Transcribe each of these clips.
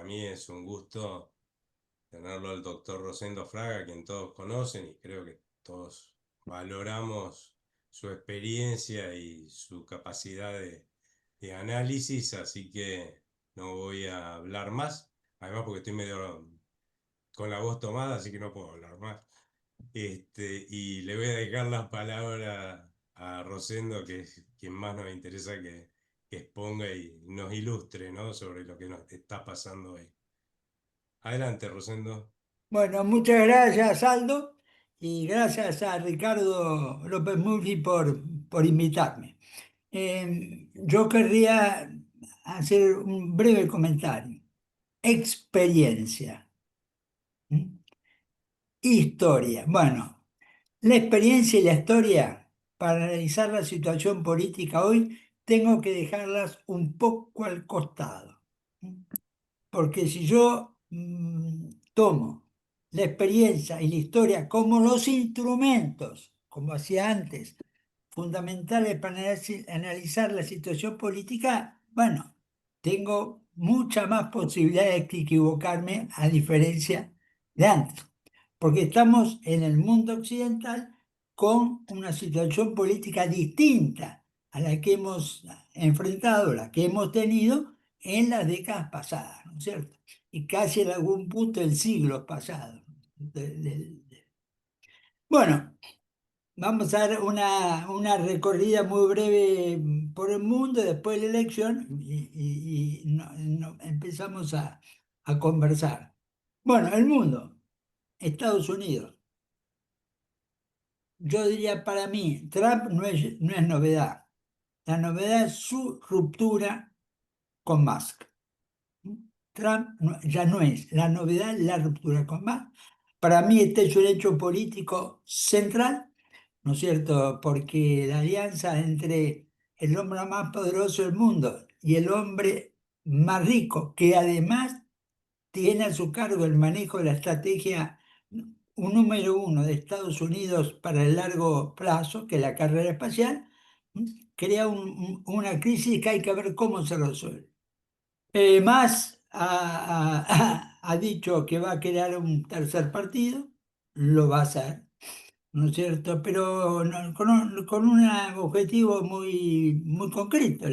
mí es un gusto tenerlo al doctor Rosendo Fraga, quien todos conocen y creo que todos valoramos su experiencia y su capacidad de análisis, así que no voy a hablar más, además porque estoy medio con la voz tomada, así que no puedo hablar más. Y le voy a dejar la palabra a Rosendo, que es quien más nos interesa que exponga y nos ilustre, ¿no? Sobre lo que nos está pasando hoy. Adelante, Rosendo. Bueno, muchas gracias, Aldo, y gracias a Ricardo López Murphy por invitarme. Yo querría hacer un breve comentario. Experiencia. ¿Mm? Historia. Bueno, la experiencia y la historia, para analizar la situación política hoy, tengo que dejarlas un poco al costado. ¿Mm? Porque si yo tomo la experiencia y la historia como los instrumentos, como hacía antes, fundamentales para analizar la situación política, bueno, tengo mucha más posibilidad de equivocarme a diferencia de antes, porque estamos en el mundo occidental con una situación política distinta a la que hemos enfrentado, la que hemos tenido en las décadas pasadas, ¿no es cierto? Y casi en algún punto del siglo pasado. Bueno, vamos a dar una recorrida muy breve por el mundo después de la elección y empezamos a conversar. Bueno, el mundo, Estados Unidos. Yo diría para mí, Trump no es novedad. La novedad es su ruptura con Musk. Trump ya no es la novedad, la ruptura con Musk. Para mí este es un hecho político central, ¿no es cierto? Porque la alianza entre el hombre más poderoso del mundo y el hombre más rico, que además tiene a su cargo el manejo de la estrategia un número uno de Estados Unidos para el largo plazo, que es la carrera espacial, crea una crisis que hay que ver cómo se resuelve. Más ha dicho que va a crear un tercer partido, lo va a hacer, ¿no es cierto? Pero con un objetivo muy concreto.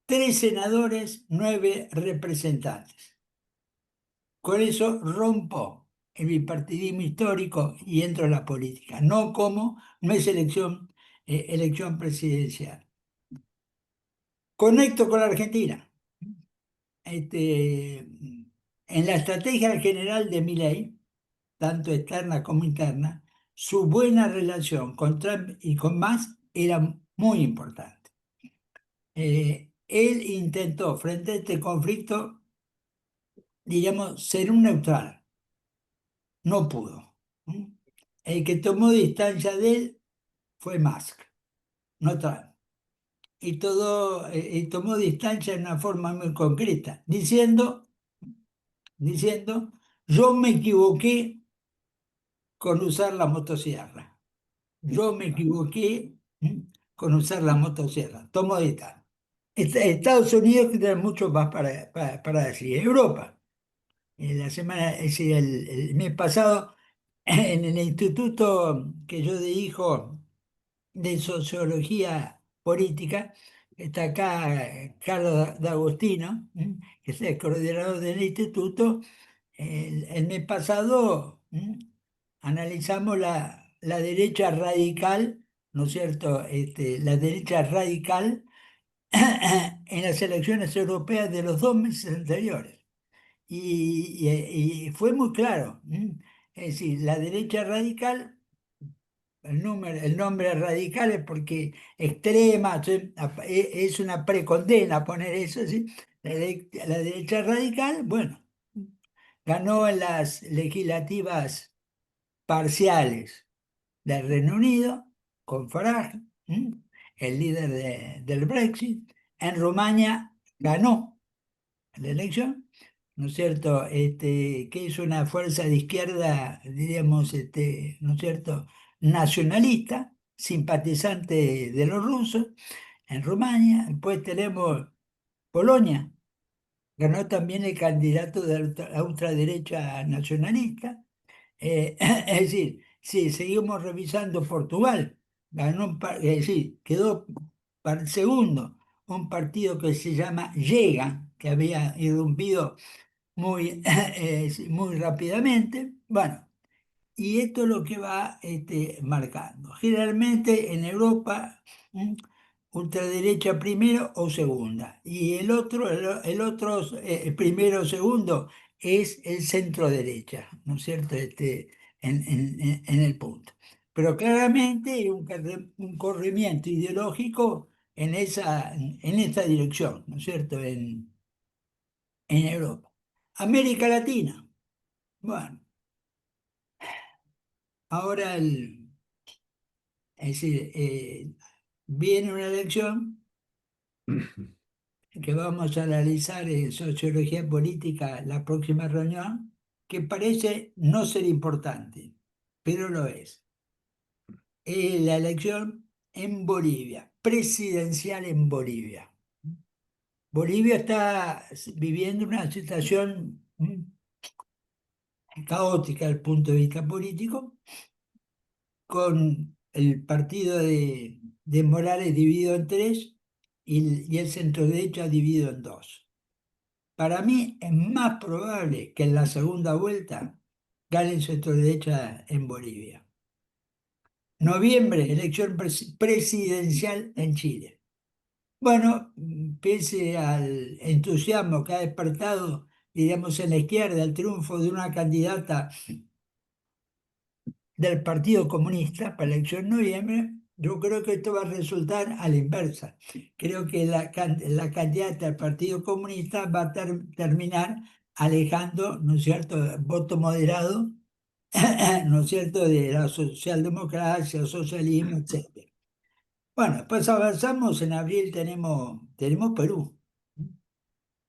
Tres senadores, nueve representantes. Con eso rompo el bipartidismo histórico y entro en la política. No es elección presidencial. Conecto con la Argentina. En la estrategia general de Milei, tanto externa como interna, su buena relación con Trump y con Musk era muy importante. Él intentó, frente a este conflicto, diríamos, ser un neutral. No pudo. ¿Mm? El que tomó distancia de él fue Musk, no Trump. Y tomó distancia de una forma muy concreta, diciendo, yo me equivoqué con usar la motosierra. Yo me equivoqué con usar la motosierra. Tomó distancia. Estados Unidos tiene mucho más para decir. Europa. Es decir, el mes pasado, en el instituto que yo dirijo de sociología política, está acá Carlos D'Agostino, que es el coordinador del instituto. El mes pasado analizamos la derecha radical, ¿no es cierto? La derecha radical en las elecciones europeas de los 2 meses anteriores. Y fue muy claro. Es decir, la derecha radical, el nombre radical es porque extrema, ¿sí? Es una precondena poner eso, ¿sí? La derecha radical, bueno, ganó en las legislativas parciales del Reino Unido con Farage, el líder del Brexit. En Rumania ganó la elección, ¿no es cierto? Que es una fuerza de izquierda, diríamos, ¿no es cierto?, nacionalista, simpatizante de los rusos, en Rumania. Después tenemos Polonia, ganó también el candidato de la ultraderecha nacionalista. Es decir, si seguimos revisando Portugal, es decir, quedó para el segundo un partido que se llama Llega, que había irrumpido muy, muy rápidamente. Bueno, y esto es lo que va marcando. Generalmente en Europa, ¿m? Ultraderecha primero o segunda. Y el otro primero o segundo es el centro derecha, ¿no es cierto? En el punto. Pero claramente hay un corrimiento ideológico en esa dirección, ¿no es cierto? En Europa. América Latina. Bueno, ahora es decir, viene una elección que vamos a analizar en sociología política la próxima reunión, que parece no ser importante, pero lo es. Es la elección en Bolivia, presidencial en Bolivia. Bolivia está viviendo una situación caótica desde el punto de vista político, con el partido de Morales dividido en tres y el centro derecha dividido en dos. Para mí es más probable que en la segunda vuelta gane el centro derecha en Bolivia. Noviembre, elección presidencial en Chile. Bueno, pese al entusiasmo que ha despertado, diríamos, en la izquierda, el triunfo de una candidata del Partido Comunista para la elección en noviembre, yo creo que esto va a resultar a la inversa. Creo que la candidata del Partido Comunista va a terminar alejando, ¿no es cierto?, voto moderado, ¿no es cierto?, de la socialdemocracia, socialismo, etc. Bueno, pues avanzamos, en abril tenemos Perú,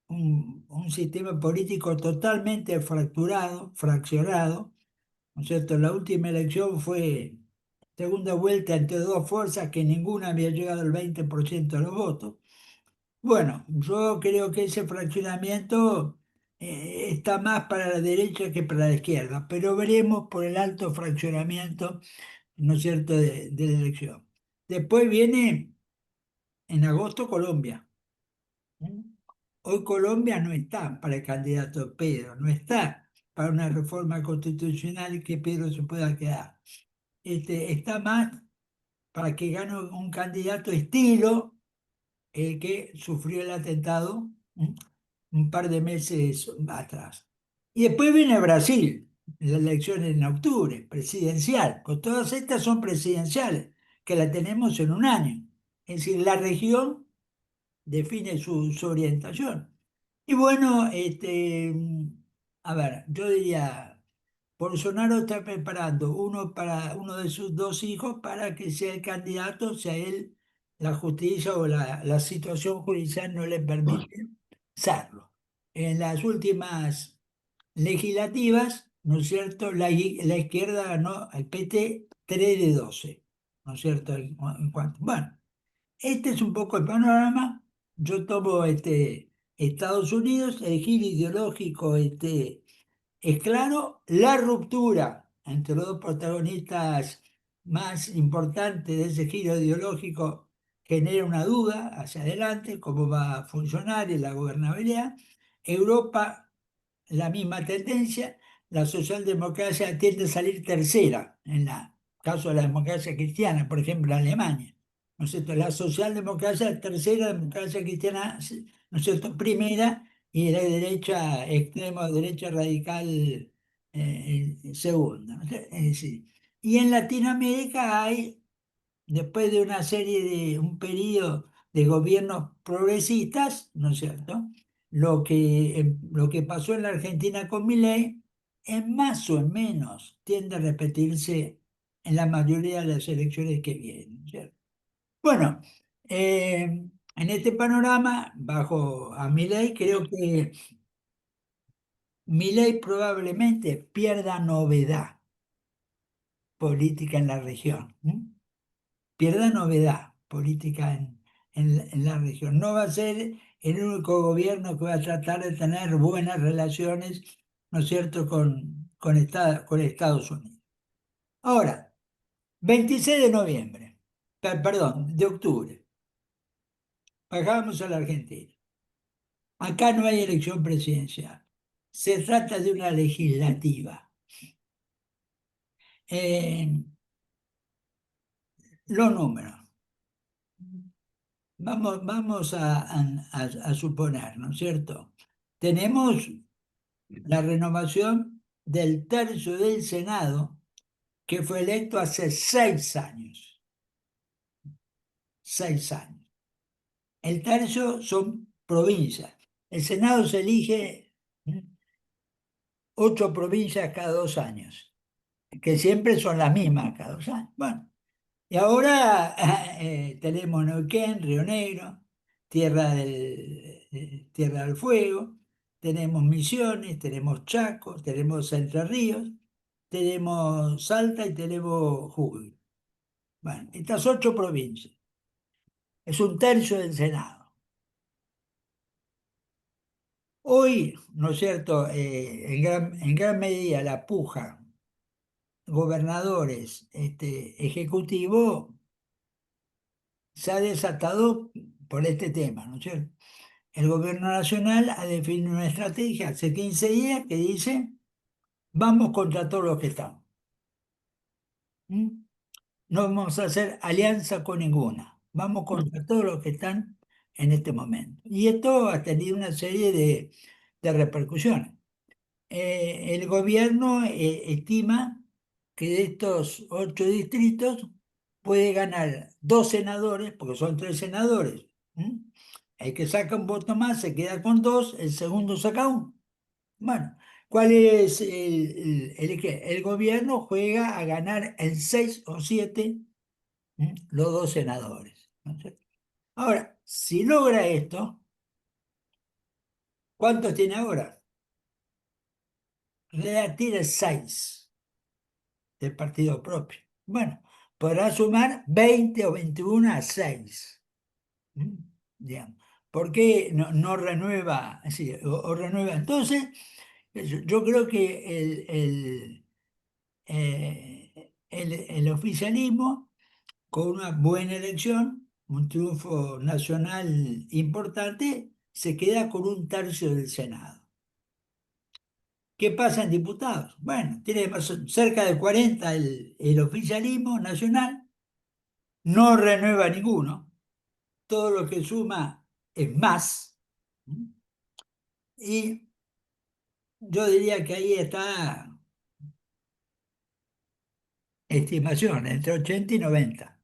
un sistema político totalmente fracturado, fraccionado, ¿no es cierto? La última elección fue segunda vuelta entre dos fuerzas que ninguna había llegado al 20% de los votos. Bueno, yo creo que ese fraccionamiento está más para la derecha que para la izquierda, pero veremos por el alto fraccionamiento, ¿no es cierto?, de la elección. Después viene en agosto Colombia. ¿Mm? Hoy Colombia no está para el candidato Pedro, no está para una reforma constitucional y que Pedro se pueda quedar. Está más para que gane un candidato estilo el que sufrió el atentado un par de meses atrás. Y después viene Brasil, la elección en octubre, presidencial. Con todas estas son presidenciales, que la tenemos en un año. Es decir, la región define su orientación. Y bueno, a ver, yo diría, Bolsonaro está preparando para uno de sus dos hijos para que sea el candidato, si a él la justicia o la situación judicial no le permite serlo. En las últimas legislativas, ¿no es cierto?, la izquierda ganó al PT 3 de 12, ¿no es cierto? Bueno, este es un poco el panorama. Yo tomo Estados Unidos, el giro ideológico es claro. La ruptura entre los dos protagonistas más importantes de ese giro ideológico genera una duda hacia adelante, cómo va a funcionar en la gobernabilidad. Europa, la misma tendencia. La socialdemocracia tiende a salir tercera en el caso de la democracia cristiana, por ejemplo, en Alemania. ¿No es cierto? La socialdemocracia tercera, la democracia cristiana, ¿no es cierto?, primera, y la derecha, extremo derecha radical, segunda. ¿No? Es decir, y en Latinoamérica hay, después de una serie un periodo de gobiernos progresistas, ¿no es cierto? Lo que pasó en la Argentina con Milei, en más o en menos, tiende a repetirse en la mayoría de las elecciones que vienen, ¿no es cierto? Bueno, en este panorama, bajo a Milei, creo que Milei probablemente pierda novedad política en la región. Pierda novedad política en la región. No va a ser el único gobierno que va a tratar de tener buenas relaciones, ¿no es cierto?, con Estados Unidos. Ahora, 26 de noviembre, perdón, de octubre, bajamos a la Argentina. Acá no hay elección presidencial. Se trata de una legislativa. Eh, los números. Vamos a suponer, ¿no es cierto? Tenemos la renovación del tercio del Senado que fue electo hace 6 años. 6 años. El tercio son provincias. El Senado se elige 8 provincias cada 2 años, que siempre son las mismas cada 2 años. Bueno, y ahora tenemos Neuquén, Río Negro, Tierra del Fuego, tenemos Misiones, tenemos Chaco, tenemos Entre Ríos, tenemos Salta y tenemos Jujuy. Bueno, estas 8 provincias. Es un tercio del Senado. Hoy, ¿no es cierto?, en gran medida la puja gobernadores, ejecutivo, se ha desatado por este tema, ¿no es cierto? El gobierno nacional ha definido una estrategia hace 15 días que dice, vamos contra todos los que están. ¿Mm? No vamos a hacer alianza con ninguna. Vamos contra todos los que están en este momento. Y esto ha tenido una serie de repercusiones. El gobierno estima que de estos 8 distritos puede ganar 2 senadores, porque son 3 senadores. El que saca un voto más se queda con 2, el segundo saca uno. Bueno, ¿cuál es el gobierno juega a ganar en 6 o 7 los 2 senadores? ¿No es cierto? Ahora, si logra esto, ¿cuántos tiene ahora? Tiene 6 del partido propio. Bueno, podrá sumar 20 o 21 a 6. Digamos. ¿Por qué no renueva? Sí, o renueva. Entonces, yo creo que el oficialismo, con una buena elección, un triunfo nacional importante, se queda con un tercio del Senado. ¿Qué pasa en diputados? Bueno, tiene cerca de 40 el oficialismo nacional, no renueva ninguno, todo lo que suma es más, y yo diría que ahí está estimación, entre 80 y 90.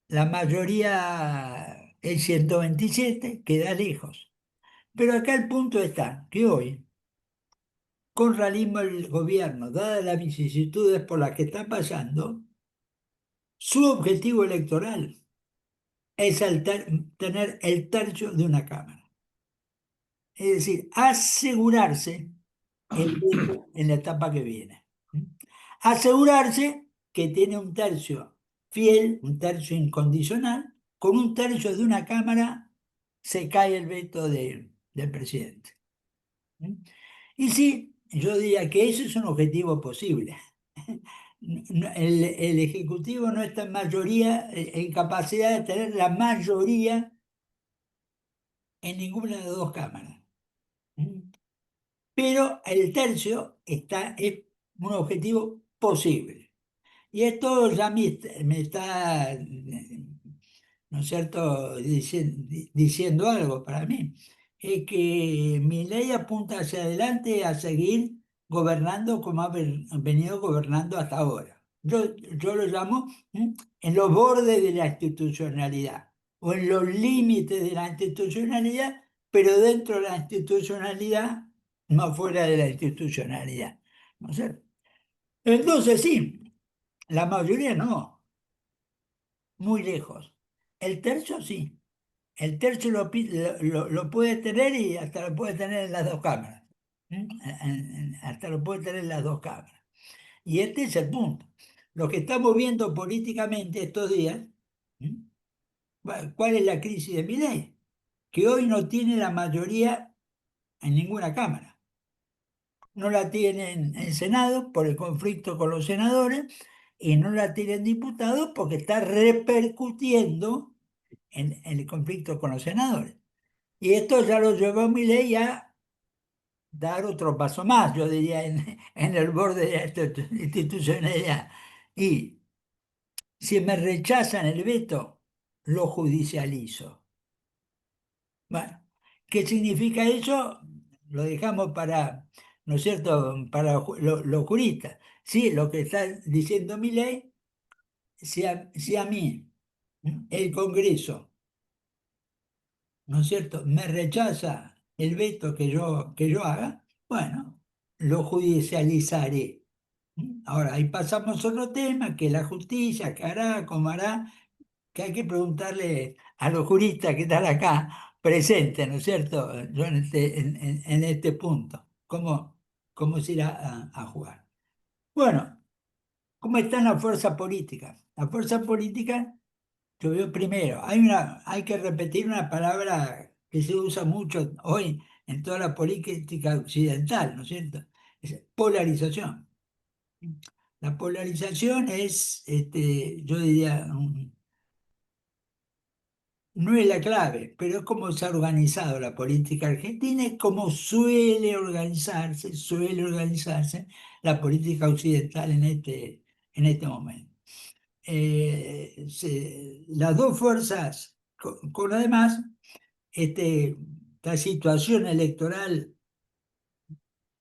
La mayoría es 127, queda lejos. Pero acá el punto está, que hoy, con realismo el gobierno, dadas las vicisitudes por las que está pasando, su objetivo electoral es tener el tercio de una Cámara. Es decir, asegurarse el voto en la etapa que viene. Asegurarse que tiene un tercio fiel, un tercio incondicional, con un tercio de una Cámara se cae el veto del presidente. Y sí, yo diría que ese es un objetivo posible. El Ejecutivo no está en mayoría, en capacidad de tener la mayoría en ninguna de las dos cámaras. Pero el tercio es un objetivo posible. Y esto ya me está, ¿no es cierto?, diciendo algo para mí. Es que mi ley apunta hacia adelante a seguir gobernando como ha venido gobernando hasta ahora. Yo lo llamo en los bordes de la institucionalidad o en los límites de la institucionalidad, pero dentro de la institucionalidad, no fuera de la institucionalidad. ¿No es cierto? Entonces sí, la mayoría no, muy lejos. El tercio sí. El tercio lo puede tener y hasta lo puede tener en las dos cámaras. Hasta lo puede tener en las dos cámaras. Y este es el punto. Lo que estamos viendo políticamente estos días ¿Cuál es la crisis de Milei? Que hoy no tiene la mayoría en ninguna cámara. No la tiene en Senado por el conflicto con los senadores y no la tiene en diputados porque está repercutiendo en el conflicto con los senadores. Y esto ya lo llevó a Milei a dar otro paso más, yo diría, en el borde de esta institucionalidad. Y si me rechazan el veto, lo judicializo. Bueno, ¿qué significa eso? Lo dejamos para, ¿no es cierto?, para los juristas. Sí, lo que está diciendo mi ley, si a mí el Congreso, ¿no es cierto?, me rechaza el veto que yo haga, bueno, lo judicializaré. Ahora, ahí pasamos a otro tema, que la justicia, qué hará, cómo hará, que hay que preguntarle a los juristas que están acá presentes, ¿no es cierto? Yo en este punto, ¿cómo se irá a jugar? Bueno, ¿cómo está la fuerza política? La fuerza política, yo veo primero, hay que repetir una palabra que se usa mucho hoy en toda la política occidental, ¿no es cierto? Es polarización. La polarización es, yo diría, no es la clave, pero es como se ha organizado la política argentina y cómo suele organizarse la política occidental en este momento. Las dos fuerzas, con además esta situación electoral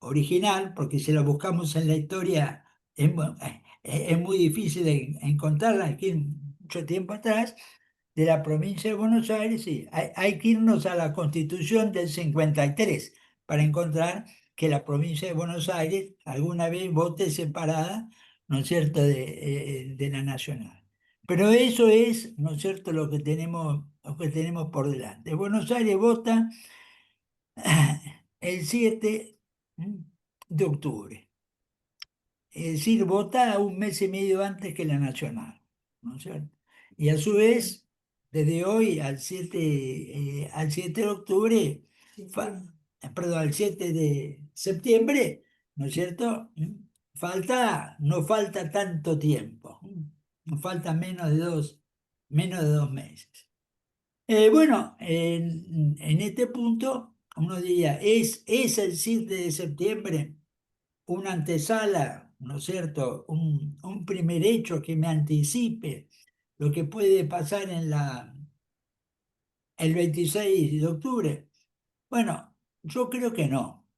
original, porque si la buscamos en la historia es muy difícil de encontrarla aquí mucho tiempo atrás, de la provincia de Buenos Aires, sí, hay que irnos a la Constitución del 53 para encontrar que la provincia de Buenos Aires alguna vez vote separada, ¿no es cierto?, de la nacional. Pero eso es, ¿no es cierto?, lo que tenemos por delante. Buenos Aires vota el 7 de octubre. Es decir, vota un mes y medio antes que la nacional, ¿no es cierto? Y a su vez, desde hoy al siete de octubre, perdón, al 7 de septiembre, ¿no es cierto? No falta tanto tiempo, nos falta menos de dos meses. Bueno, en este punto, uno diría, ¿es el 7 de septiembre una antesala, ¿no es cierto? Un primer hecho que me anticipe lo que puede pasar el 26 de octubre. Bueno, yo creo que no.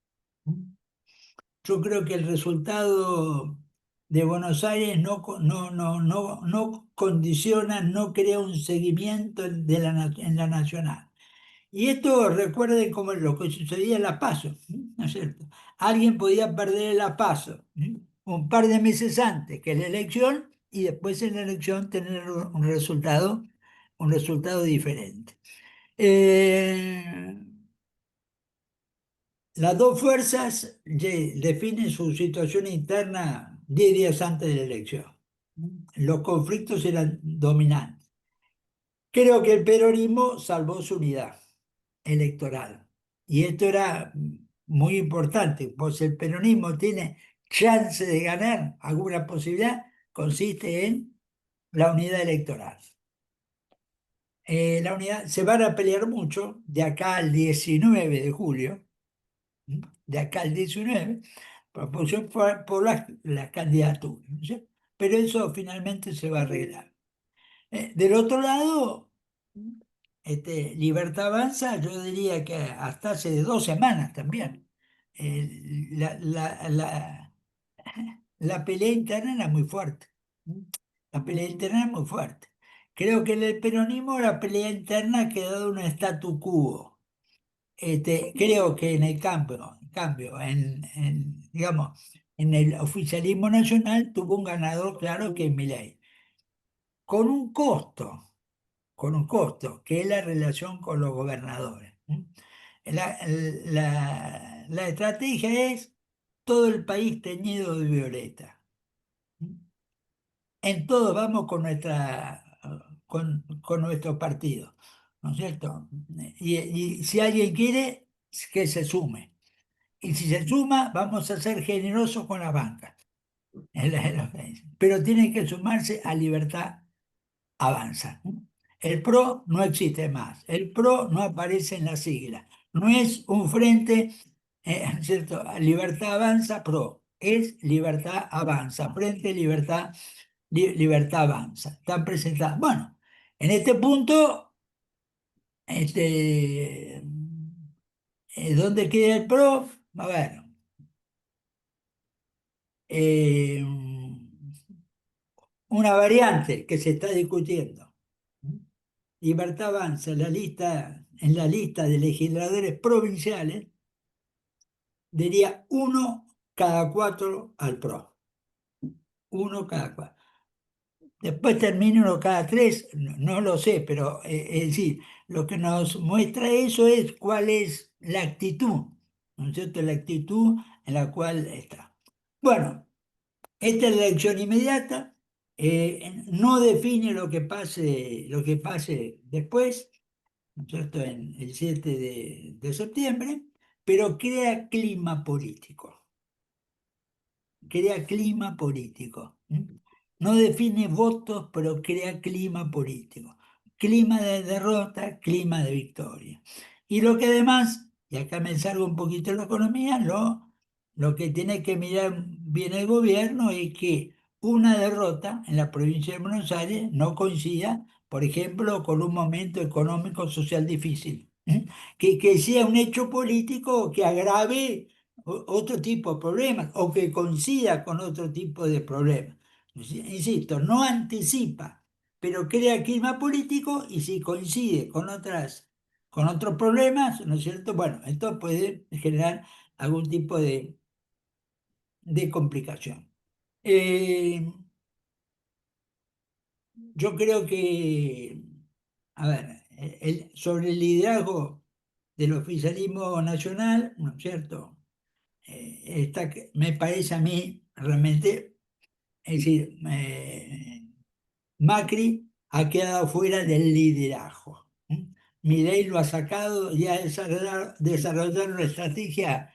Yo creo que el resultado de Buenos Aires no condiciona, no crea un seguimiento en la nacional. Y esto recuerden como lo que sucedía en la PASO, ¿no es cierto? Alguien podía perder la PASO un par de meses antes que la elección y después en la elección tener un resultado diferente. Eh, las dos fuerzas definen su situación interna 10 días antes de la elección. Los conflictos eran dominantes. Creo que el peronismo salvó su unidad electoral. Y esto era muy importante, pues el peronismo tiene chance de ganar alguna posibilidad, consiste en la unidad electoral. La unidad se van a pelear mucho de acá al 19 de julio, de acá al 19, por las candidaturas, ¿no es cierto? Pero eso finalmente se va a arreglar. Del otro lado, Libertad Avanza, yo diría que hasta hace 2 semanas también. La pelea interna era muy fuerte. La pelea interna era muy fuerte. Creo que en el peronismo la pelea interna ha quedado un statu quo. Creo que en el cambio, digamos, en el oficialismo nacional tuvo un ganador claro que es Milei, con un costo que es la relación con los gobernadores. La estrategia es todo el país teñido de violeta. En todo vamos con nuestra con nuestro partido, ¿no es cierto? Y si alguien quiere, que se sume. Y si se suma, vamos a ser generosos con la banca. Es lo que dice. Pero tienen que sumarse a Libertad Avanza. El PRO no existe más. El PRO no aparece en la sigla. No es un frente, ¿cierto? Libertad Avanza, PRO. Es Libertad Avanza. Frente Libertad, Libertad Avanza. Están presentadas. Bueno, en este punto, ¿dónde queda el PRO? A ver. eh, una variante que se está discutiendo. Libertad Avanza en la lista de legisladores provinciales, diría uno cada cuatro al PRO. Uno cada cuatro. Después termina uno cada tres, no lo sé, pero es decir, lo que nos muestra eso es cuál es la actitud, ¿no es cierto? La actitud en la cual está. Bueno, esta es la elección inmediata, no define lo que pase después, ¿no es cierto?, en el 7 de septiembre, pero crea clima político. ¿M? No define votos, pero crea clima político. Clima de derrota, clima de victoria. Y lo que además, y acá me salgo un poquito de la economía, lo que tiene que mirar bien el gobierno es que una derrota en la provincia de Buenos Aires no coincida, por ejemplo, con un momento económico social difícil. Que sea un hecho político que agrave otro tipo de problemas o que coincida con otro tipo de problemas. Insisto, no anticipa, pero crea clima político y si coincide con otros problemas, ¿no es cierto? Bueno, esto puede generar algún tipo de complicación. Eh, yo creo que, a ver, sobre el liderazgo del oficialismo nacional, ¿no es cierto? Me parece a mí realmente, es decir, Macri ha quedado fuera del liderazgo. Milei lo ha sacado y ha desarrollado una estrategia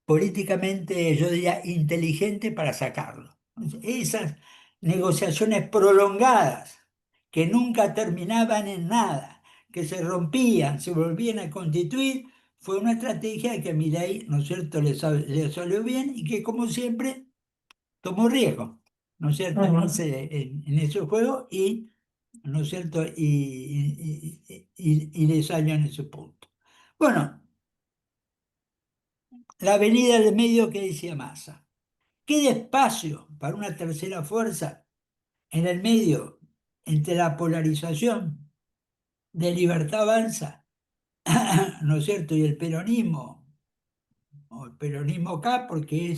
políticamente, yo diría, inteligente para sacarlo. Esas negociaciones prolongadas que nunca terminaban en nada, que se rompían, se volvían a constituir, fue una estrategia que a Milei, ¿no es cierto?, le salió bien y que como siempre tomó riesgo, ¿no es cierto?, en ese juego y, ¿no es cierto?, y le salió en ese punto. Bueno, la avenida del medio que decía Massa. Queda espacio para una tercera fuerza en el medio entre la polarización de Libertad Avanza, ¿no es cierto?, y el peronismo, o el peronismo acá, porque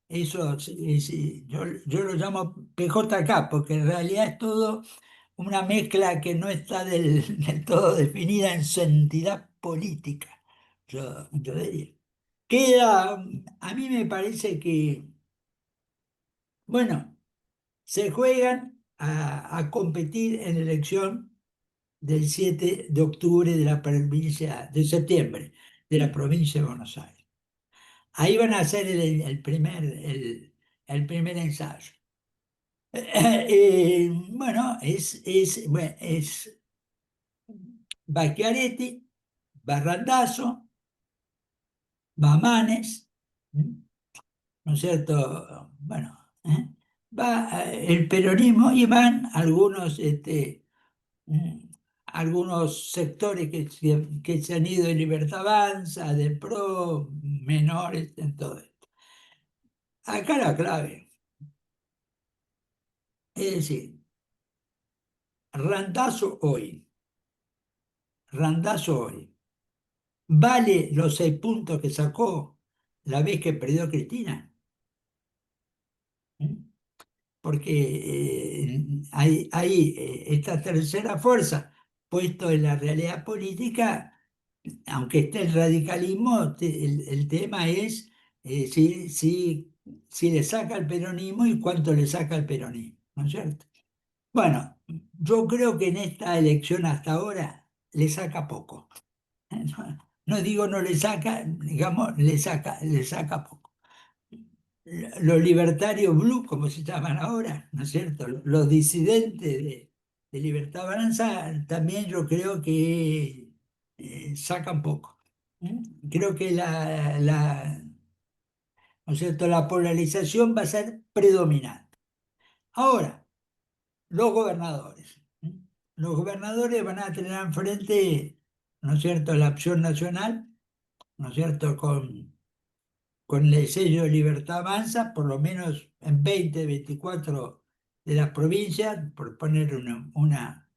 yo lo llamo PJK, porque en realidad es todo una mezcla que no está del todo definida en su entidad política, yo diría. A mí me parece que, bueno, se juegan a competir en la elección del 7 de octubre de la provincia, de septiembre, de la provincia de Buenos Aires. Ahí van a hacer el primer ensayo. Bueno, es Bacchiaretti, Barrandazo, Bamanes, ¿no es cierto? Bueno, va el peronismo y van mm, algunos sectores que se han ido de Libertad Avanza, de PRO, menores, en todo esto. Acá la clave, es decir, Randazo hoy, ¿vale los 6 puntos que sacó la vez que perdió Cristina? ¿Mm? Porque esta tercera fuerza, puesto en la realidad política, aunque esté el radicalismo, el tema es si le saca el peronismo y cuánto le saca el peronismo, ¿no es cierto? Bueno, Yo creo que en esta elección hasta ahora le saca poco. No, no digo no le saca, digamos, le saca poco. Los libertarios blue, como se llaman ahora, ¿no es cierto? Los disidentes de Libertad Avanza también yo creo que sacan poco. Creo que ¿no es cierto? La polarización va a ser predominante. Ahora, los gobernadores. Los gobernadores van a tener enfrente, ¿no es cierto?, la opción nacional, ¿no es cierto?, con el sello de Libertad Avanza, por lo menos en 20, 24 de las provincias, por poner una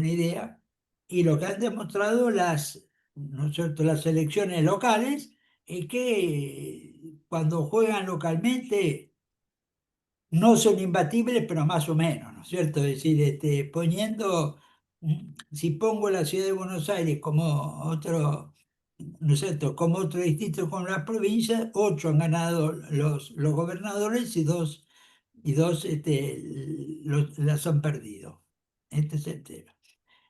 idea, y lo que han demostrado ¿no es cierto?, las elecciones locales es que cuando juegan localmente no son imbatibles, pero más o menos, ¿no es cierto? Es decir, si pongo la ciudad de Buenos Aires como otro, ¿no es cierto?, como otro distrito con la provincia, ocho han ganado los gobernadores y dos las han perdido. Este es el tema.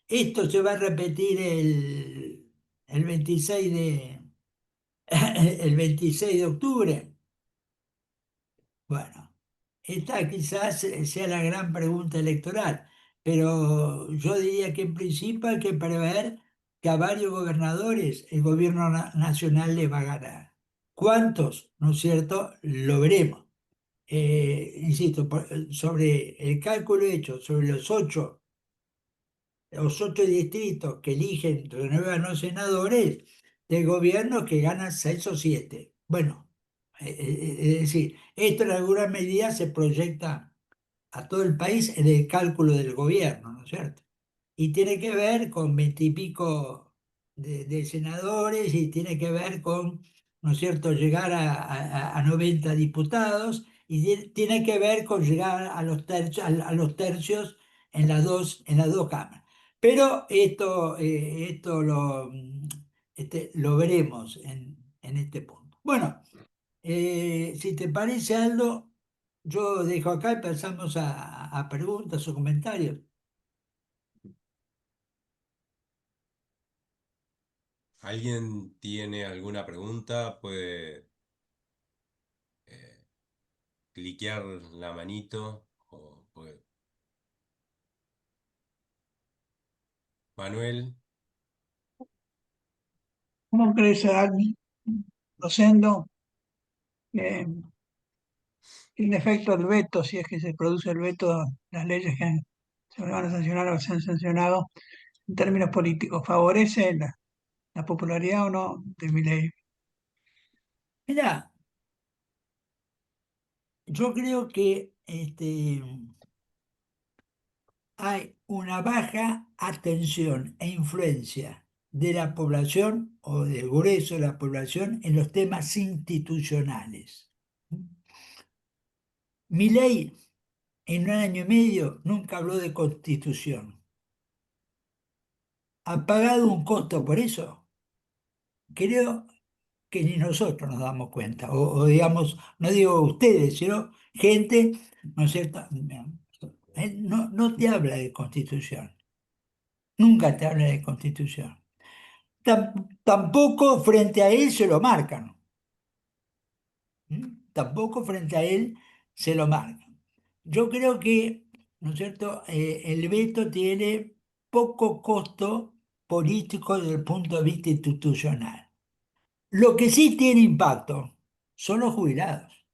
Esto se va a repetir el 26 el 26 de octubre. Bueno, esta quizás sea la gran pregunta electoral, pero yo diría que en principio hay que prever que a varios gobernadores el gobierno nacional le va a ganar. ¿Cuántos? ¿No es cierto? Lo veremos. Insisto, sobre el cálculo hecho sobre los ocho distritos que eligen, renuevan los senadores del gobierno que ganan seis o siete. Bueno, es decir, esto en alguna medida se proyecta a todo el país en el cálculo del gobierno, ¿no es cierto? Y tiene que ver con veintipico de senadores y tiene que ver con, ¿no es cierto?, llegar a 90 diputados y tiene que ver con llegar a los tercios en las dos cámaras. Pero esto lo veremos en este punto. Bueno, si te parece, Aldo, yo dejo acá y pasamos a preguntas o comentarios. ¿Alguien tiene alguna pregunta? Puede eh, cliquear la manito o Manuel. ¿Cómo crees, Agni, Rosendo, que tiene efecto el veto, si es que se produce el veto, las leyes que se van a sancionar o se han sancionado en términos políticos? ¿Favorece la popularidad o no de mi ley? Mira, yo creo que hay una baja atención e influencia de la población o del grueso de la población en los temas institucionales. Milei en un año y medio nunca habló de constitución. ¿Ha pagado un costo por eso? Creo que ni nosotros nos damos cuenta, o digamos, no digo ustedes, sino gente, ¿no es cierto? Él no te habla de constitución, nunca te habla de constitución. Tampoco frente a él se lo marcan, tampoco frente a él se lo marcan. Yo creo que, ¿no es cierto?, el veto tiene poco costo político desde el punto de vista institucional. Lo que sí tiene impacto son los jubilados.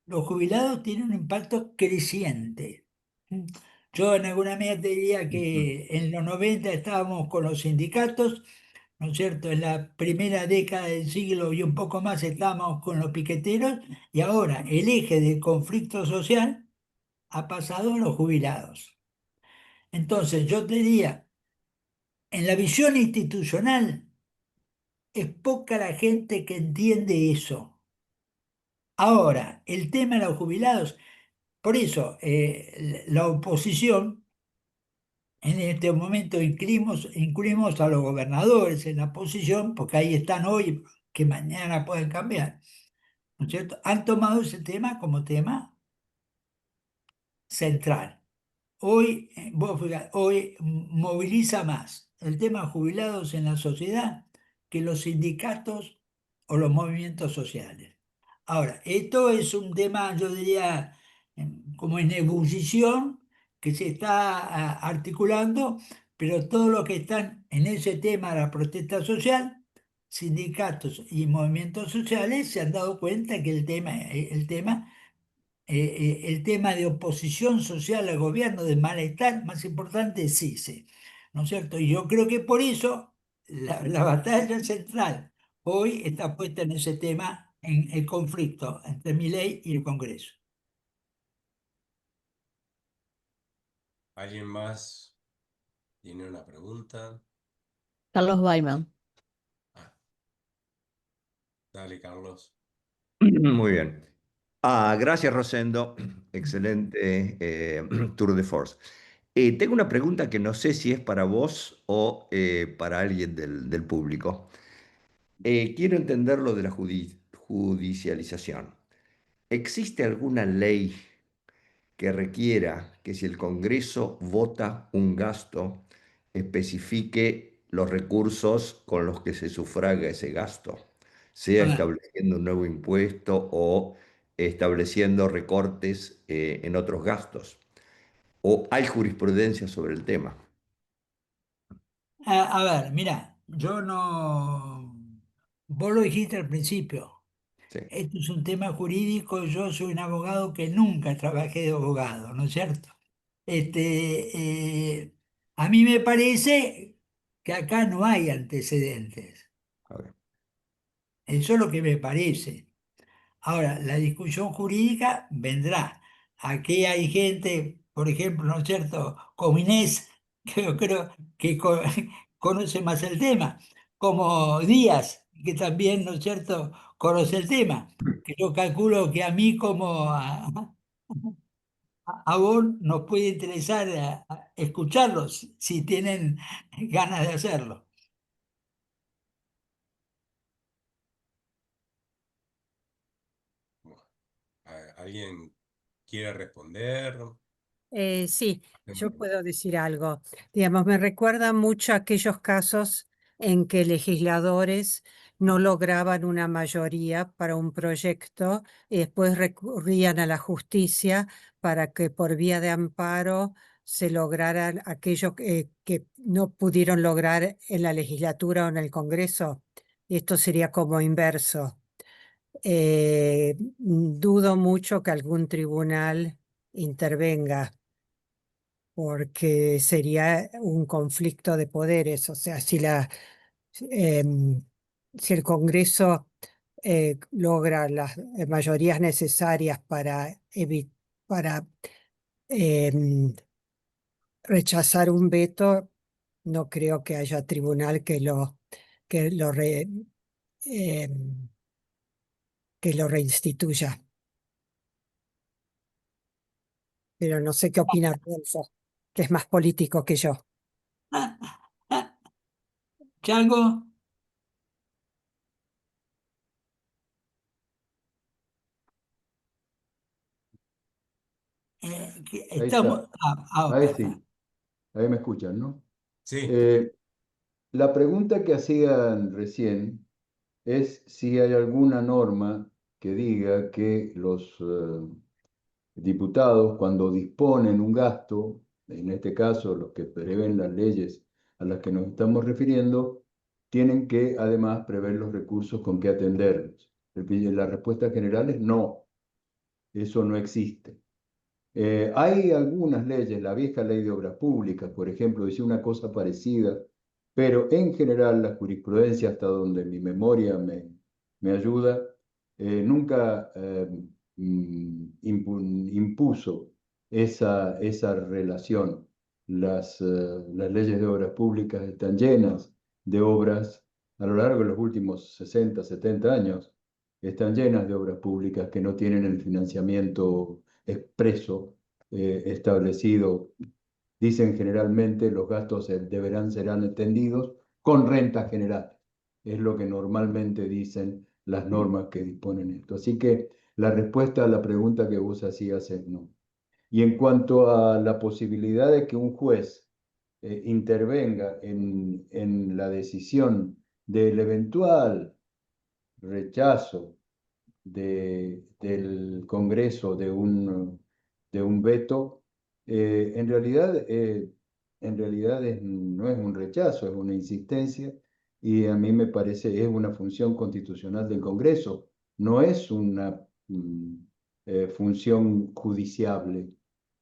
Los jubilados tienen un impacto creciente. ¿Mm? Yo en alguna medida te diría Ujú. que en los 90 estábamos con los sindicatos, ¿no es cierto? En la primera década del siglo y un poco más estábamos con los piqueteros y ahora el eje del conflicto social ha pasado a los jubilados. Entonces yo te diría, en la visión institucional es poca la gente que entiende eso. Ahora, el tema de los jubilados. Por eso, la oposición, en este momento incluimos a los gobernadores en la oposición, porque ahí están hoy, que mañana pueden cambiar, ¿no es cierto? Han tomado ese tema como tema central. hoy, vos fijate, hoy moviliza más el tema jubilados en la sociedad que los sindicatos o los movimientos sociales. Ahora, esto es un tema, yo diría, como en ebullición, que se está articulando, pero todos los que están en ese tema de la protesta social, sindicatos y movimientos sociales, se han dado cuenta que el tema de oposición social al gobierno, de malestar, más importante es ese, ¿no es cierto? Y yo creo que por eso la batalla central hoy está puesta en ese tema, en el conflicto entre Milei y el Congreso. ¿Alguien más tiene una pregunta? Carlos Baiman. Ah, dale, Carlos. Muy bien. Gracias, Rosendo. Excelente tour de force. Tengo una pregunta que no sé si es para vos o para alguien del público. Quiero entender lo de la judicialización. ¿Existe alguna ley que requiera que si el Congreso vota un gasto, especifique los recursos con los que se sufraga ese gasto, A sea ver, estableciendo un nuevo impuesto o estableciendo recortes en otros gastos? ¿O hay jurisprudencia sobre el tema? a ver, mira, yo no, vos lo dijiste al principio. Sí, Esto es un tema jurídico, yo soy un abogado que nunca trabajé de abogado, ¿no es cierto? A mí me parece que acá no hay antecedentes, a ver. eso es lo que me parece. Ahora, la discusión jurídica vendrá. Aquí hay gente, por ejemplo, ¿no es cierto? Como Inés, que yo creo que conoce más el tema, como Díaz, que también, ¿no es cierto?, conoce el tema, que yo calculo que a mí como a vos nos puede interesar escucharlos si tienen ganas de hacerlo. Bueno, ¿alguien quiere responder? Sí, yo puedo decir algo. Digamos, me recuerda mucho a aquellos casos en que legisladores no lograban una mayoría para un proyecto y después recurrían a la justicia para que por vía de amparo se lograran aquello que no pudieron lograr en la legislatura o en el Congreso. Y esto sería como inverso. Dudo mucho que algún tribunal intervenga porque sería un conflicto de poderes. O sea, si el Congreso logra las mayorías necesarias para em, rechazar un veto, no creo que haya tribunal que lo, re- em, que lo reinstituya. Pero no sé qué opina Rodolfo, que es más político que yo. Chango, Ahí estamos... está. Ok. Ahí sí. Ahí me escuchan, ¿no? Sí, Eh, la pregunta que hacían recién es si hay alguna norma que diga que los diputados, cuando disponen un gasto, en este caso los que prevén las leyes a las que nos estamos refiriendo, tienen que además prever los recursos con que atenderlos. La respuesta general es no, eso no existe. Hay algunas leyes, la vieja ley de obras públicas, por ejemplo, dice una cosa parecida, pero en general la jurisprudencia, hasta donde mi memoria me ayuda, nunca impuso esa relación. Las leyes de obras públicas están llenas de obras a lo largo de los últimos 60, 70 años, están llenas de obras públicas que no tienen el financiamiento expreso establecido. Dicen generalmente los gastos serán atendidos con rentas generales. Es lo que normalmente dicen las normas que disponen esto. Así que la respuesta a la pregunta que vos hacías es no. Y en cuanto a la posibilidad de que un juez intervenga en la decisión del eventual rechazo del Congreso de un veto, en realidad no es un rechazo, es una insistencia y a mí me parece es una función constitucional del Congreso, no es una función judiciable,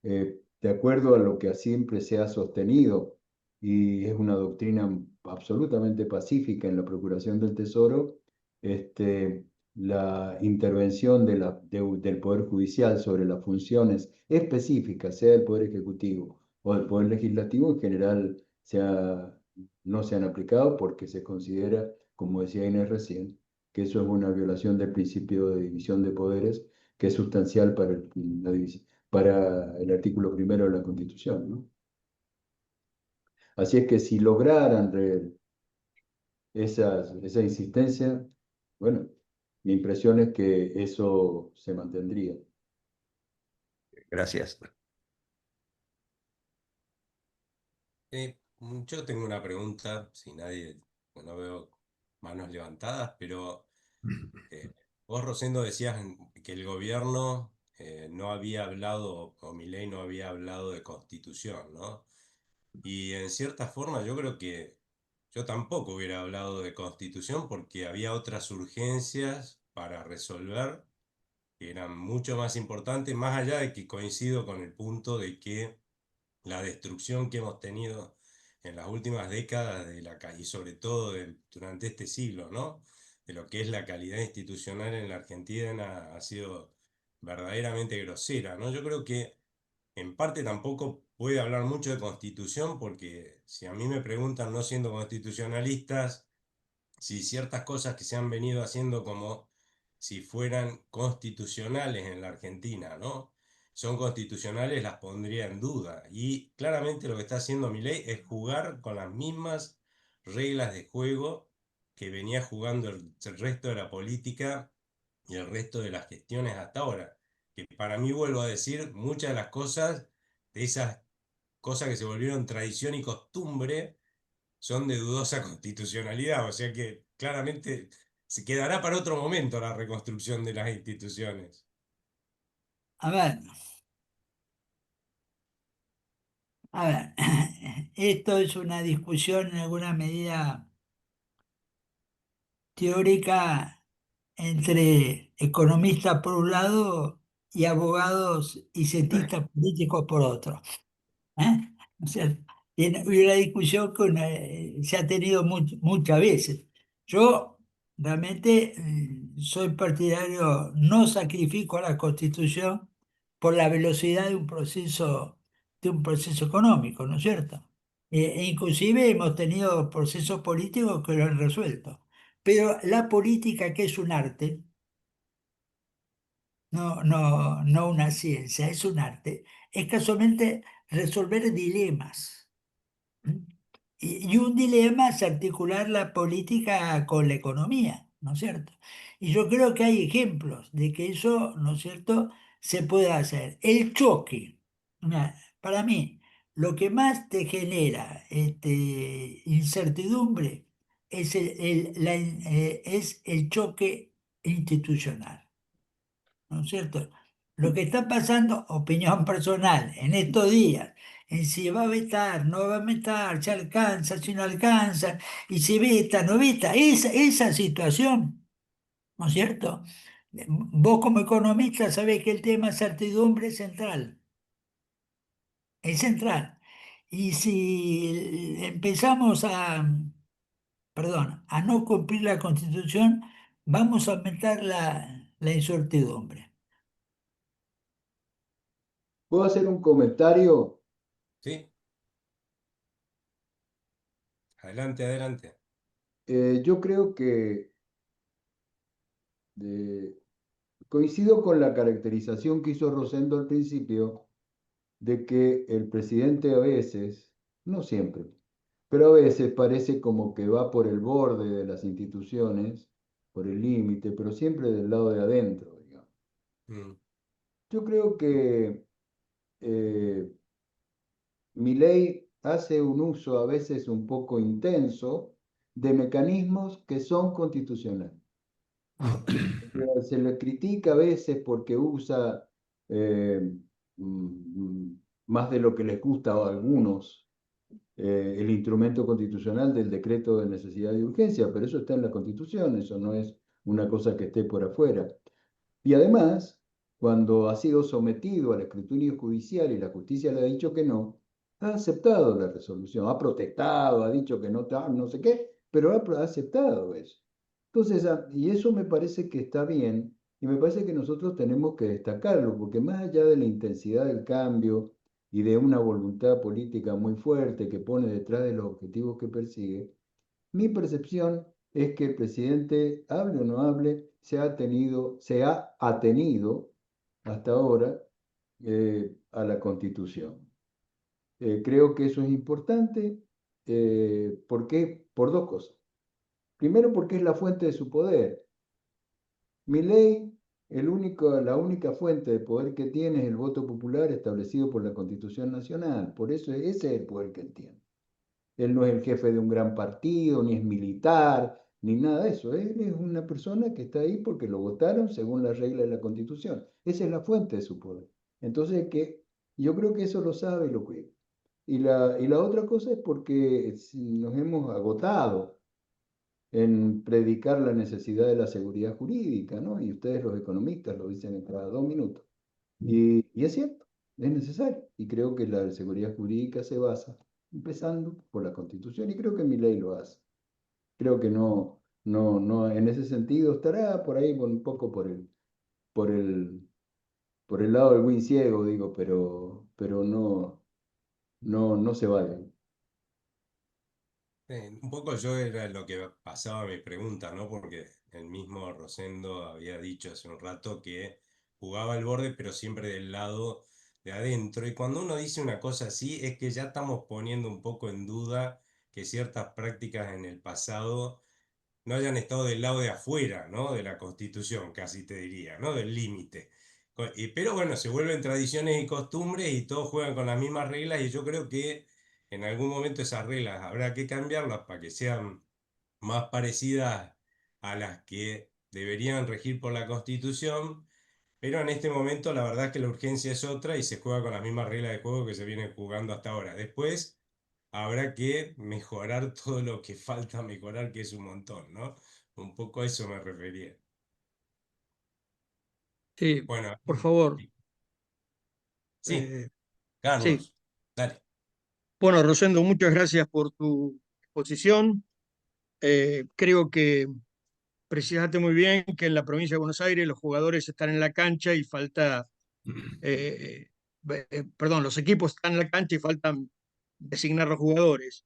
de acuerdo a lo que siempre se ha sostenido y es una doctrina absolutamente pacífica en la Procuración del Tesoro. La intervención del Poder Judicial sobre las funciones específicas, sea del Poder Ejecutivo o del Poder Legislativo, en general no se han aplicado porque se considera, como decía Inés recién, que eso es una violación del principio de división de poderes que es sustancial para el artículo primero de la Constitución, ¿no? Así es que si lograran esa insistencia, bueno, mi impresión es que eso se mantendría. Gracias. Yo tengo una pregunta, si nadie, no veo manos levantadas, pero vos, Rosendo, decías que el gobierno no había hablado, o Milei no había hablado de constitución, ¿no? Y en cierta forma yo creo que yo tampoco hubiera hablado de constitución porque había otras urgencias para resolver que eran mucho más importantes, más allá de que coincido con el punto de que la destrucción que hemos tenido en las últimas décadas y sobre todo durante este siglo, ¿no? De lo que es la calidad institucional en la Argentina ha sido verdaderamente grosera, ¿no? Yo creo que en parte tampoco puede hablar mucho de constitución porque si a mí me preguntan, no siendo constitucionalistas, si ciertas cosas que se han venido haciendo como si fueran constitucionales en la Argentina, ¿no? Son constitucionales, las pondría en duda. Y claramente lo que está haciendo Milei es jugar con las mismas reglas de juego que venía jugando el resto de la política y el resto de las gestiones hasta ahora. Que para mí, vuelvo a decir, muchas de las cosas, de esas cosas que se volvieron tradición y costumbre, son de dudosa constitucionalidad, o sea que claramente se quedará para otro momento la reconstrucción de las instituciones. A ver, a ver, esto es una discusión en alguna medida teórica entre economistas por un lado y abogados y cientistas políticos por otro. ¿Eh? O sea, y una discusión que se ha tenido muchas veces. Yo realmente soy partidario, no sacrifico a la Constitución por la velocidad de un proceso económico, ¿no es cierto? E inclusive hemos tenido procesos políticos que lo han resuelto. Pero la política, que es un arte, no una ciencia, es un arte, es casualmente resolver dilemas. ¿Mm? Y un dilema es articular la política con la economía, ¿no es cierto? Y yo creo que hay ejemplos de que eso, ¿no es cierto?, se puede hacer. El choque, para mí, lo que más te genera incertidumbre es es el choque institucional. ¿No es cierto? Lo que está pasando, opinión personal, en estos días, en si va a vetar, no va a vetar, si alcanza, si no alcanza, y si veta, no veta, esa situación, ¿no es cierto? Vos como economista sabés que el tema certidumbre es central. Y si empezamos perdón, a no cumplir la Constitución, vamos a aumentar la incertidumbre. ¿Puedo hacer un comentario? ¿Sí? Adelante, adelante. Yo creo que de- coincido con la caracterización que hizo Rosendo al principio de que el presidente a veces, no siempre, pero a veces parece como que va por el borde de las instituciones, por el límite, pero siempre del lado de adentro, digamos. Mm, Yo creo que Milei hace un uso a veces un poco intenso de mecanismos que son constitucionales. Se le critica a veces porque usa eh, más de lo que les gusta a algunos el instrumento constitucional del decreto de necesidad y urgencia, pero eso está en la Constitución, eso no es una cosa que esté por afuera. Y además, cuando ha sido sometido al escrutinio judicial y la justicia le ha dicho que no, ha aceptado la resolución, ha protestado, ha dicho que no, no sé qué, pero ha aceptado eso. Entonces, y eso me parece que está bien, y me parece que nosotros tenemos que destacarlo, porque más allá de la intensidad del cambio y de una voluntad política muy fuerte que pone detrás de los objetivos que persigue, mi percepción es que el presidente, hable o no hable, se ha atenido hasta ahora a la Constitución. Creo que eso es importante por dos cosas. Primero, porque es la fuente de su poder. Milei, la única fuente de poder que tiene es el voto popular establecido por la Constitución Nacional. Por eso ese es el poder que él tiene. Él no es el jefe de un gran partido, ni es militar, ni nada de eso. Él es una persona que está ahí porque lo votaron según las reglas de la Constitución. Esa es la fuente de su poder. Entonces, yo creo que eso lo sabe y lo cuida. Y la otra cosa es porque nos hemos agotado en predicar la necesidad de la seguridad jurídica, ¿no? Y ustedes los economistas lo dicen cada 2 minutos. Y es cierto, es necesario. Y creo que la seguridad jurídica se basa, empezando por la Constitución, y creo que mi ley lo hace. Creo que no, en ese sentido estará por ahí un poco por el, por el lado del buen ciego, digo, pero no se vale. Un poco yo era lo que pasaba mi pregunta, ¿no? Porque el mismo Rosendo había dicho hace un rato que jugaba al borde, pero siempre del lado de adentro. Y cuando uno dice una cosa así, es que ya estamos poniendo un poco en duda que ciertas prácticas en el pasado no hayan estado del lado de afuera, ¿no? De la Constitución, casi te diría, ¿no? Del límite. Pero bueno, se vuelven tradiciones y costumbres y todos juegan con las mismas reglas y yo creo que en algún momento esas reglas habrá que cambiarlas para que sean más parecidas a las que deberían regir por la Constitución, pero en este momento la verdad es que la urgencia es otra y se juega con las mismas reglas de juego que se vienen jugando hasta ahora. Después habrá que mejorar todo lo que falta mejorar, que es un montón, ¿no? Un poco a eso me refería. Sí, Bueno, por favor. sí, Sí. Carlos, dale. Bueno, Rosendo, muchas gracias por tu exposición. Creo que precisaste muy bien que en la provincia de Buenos Aires los jugadores están en la cancha y falta, perdón, los equipos están en la cancha y faltan designar los jugadores.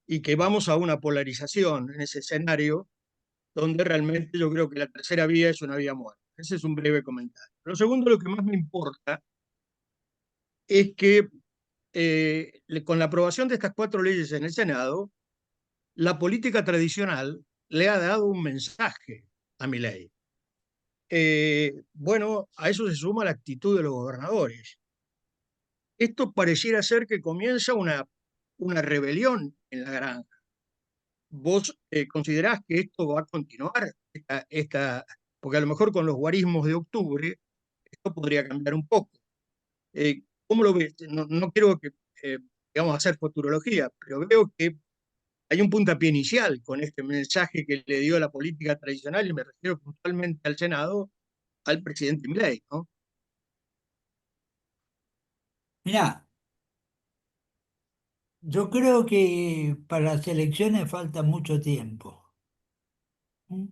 Y que vamos a una polarización en ese escenario donde realmente yo creo que la tercera vía es una vía muerta. Ese es un breve comentario. Lo segundo, lo que más me importa es que con la aprobación de estas 4 leyes en el Senado, la política tradicional le ha dado un mensaje a Milei. Bueno, a eso se suma la actitud de los gobernadores. Esto pareciera ser que comienza una rebelión en la granja. ¿Vos considerás que esto va a continuar? Porque a lo mejor con los guarismos de octubre esto podría cambiar un poco. ¿Cómo lo ves? No quiero que, digamos, hacer futurología, pero veo que hay un puntapié inicial con este mensaje que le dio a la política tradicional, y me refiero puntualmente al Senado, al presidente Milei, ¿no? Mirá, yo creo que para las elecciones falta mucho tiempo. ¿Mm?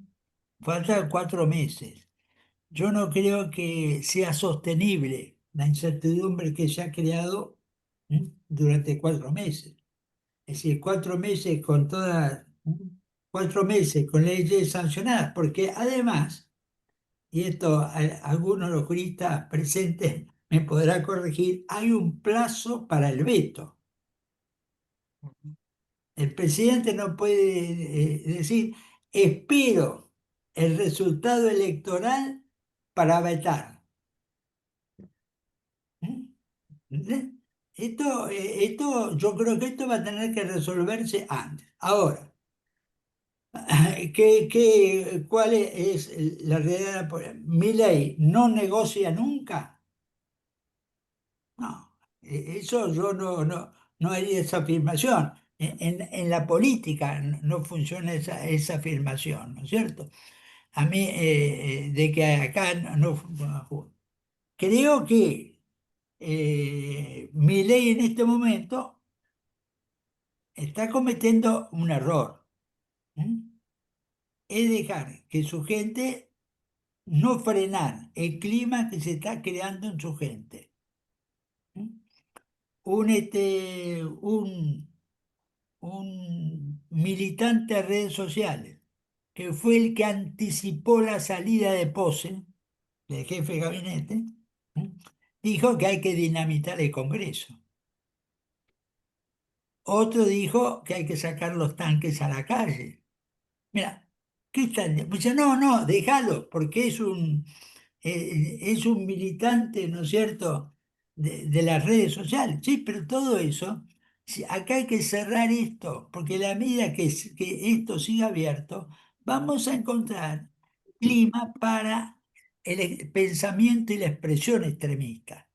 Faltan 4 meses. Yo no creo que sea sostenible la incertidumbre que se ha creado durante 4 meses. Es decir, 4 meses con todas, 4 meses con leyes sancionadas, porque además, y esto algunos de los juristas presentes me podrán corregir, hay un plazo para el veto. El presidente no puede decir, espero el resultado electoral para vetar. ¿Mm? ¿Entendés? Esto, yo creo que esto va a tener que resolverse antes. Ahora, ¿cuál es la realidad? ¿Milei no negocia nunca? No, eso yo no haría esa afirmación. En la política no funciona esa afirmación, ¿no es cierto? A mí, de que acá no funciona. Creo que Milei en este momento está cometiendo un error. ¿M? Es dejar que su gente no frenar el clima que se está creando en su gente. ¿M? Un militante de redes sociales, que fue el que anticipó la salida de Pose, del jefe de gabinete, ¿m? Dijo que hay que dinamitar el Congreso. Otro dijo que hay que sacar los tanques a la calle. Mira, ¿qué están? Dice, no, déjalo, porque es un militante, ¿no es cierto?, de las redes sociales. Sí, pero todo eso, acá hay que cerrar esto, porque a la medida que esto siga abierto, vamos a encontrar clima para el pensamiento y la expresión extremista.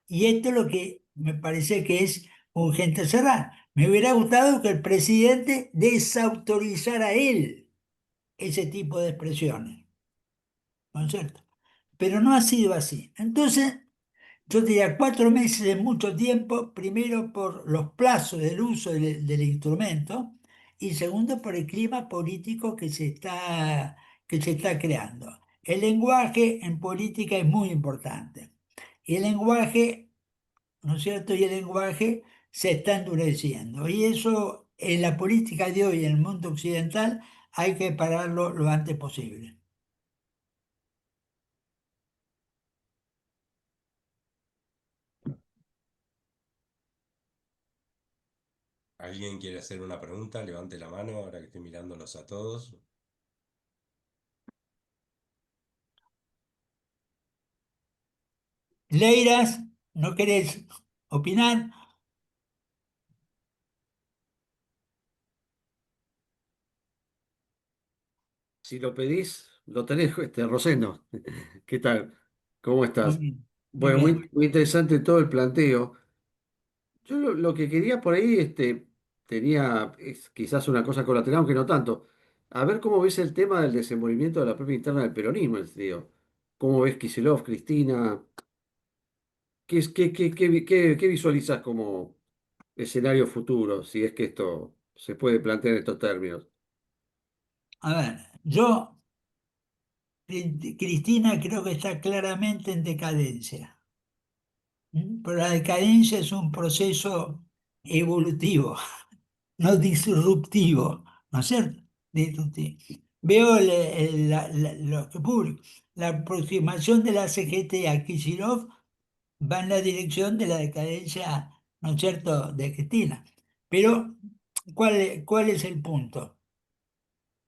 Y esto es lo que me parece que es urgente cerrar. Me hubiera gustado que el presidente desautorizara él ese tipo de expresiones, ¿no es cierto? Pero no ha sido así. Entonces, yo diría 4 meses es mucho tiempo, primero por los plazos del uso del instrumento y segundo por el clima político que se está creando. El lenguaje en política es muy importante. Y el lenguaje, ¿no es cierto? Y el lenguaje se está endureciendo. Y eso en la política de hoy, en el mundo occidental, hay que pararlo lo antes posible. ¿Alguien quiere hacer una pregunta? Levante la mano ahora que estoy mirándolos a todos. Leiras, ¿no querés opinar? Si lo pedís, lo tenés, Rosendo. ¿Qué tal? ¿Cómo Muy estás? bien, muy Bueno, bien. muy interesante todo el planteo. Yo lo que quería por ahí, tenía quizás una cosa colateral, aunque no tanto. A ver cómo ves el tema del desenvolvimiento de la propia interna del peronismo, digo. ¿Cómo ves Kicillof, Cristina? ¿Qué visualizas como escenario futuro, si es que esto se puede plantear en estos términos? A ver, Cristina creo que está claramente en decadencia. ¿M? Pero la decadencia es un proceso evolutivo, no disruptivo, ¿no es cierto? Disruptivo. Veo lo que publico. La aproximación de la CGT a Kicillof va en la dirección de la decadencia, ¿no es cierto?, de Cristina. Pero, ¿cuál es el punto?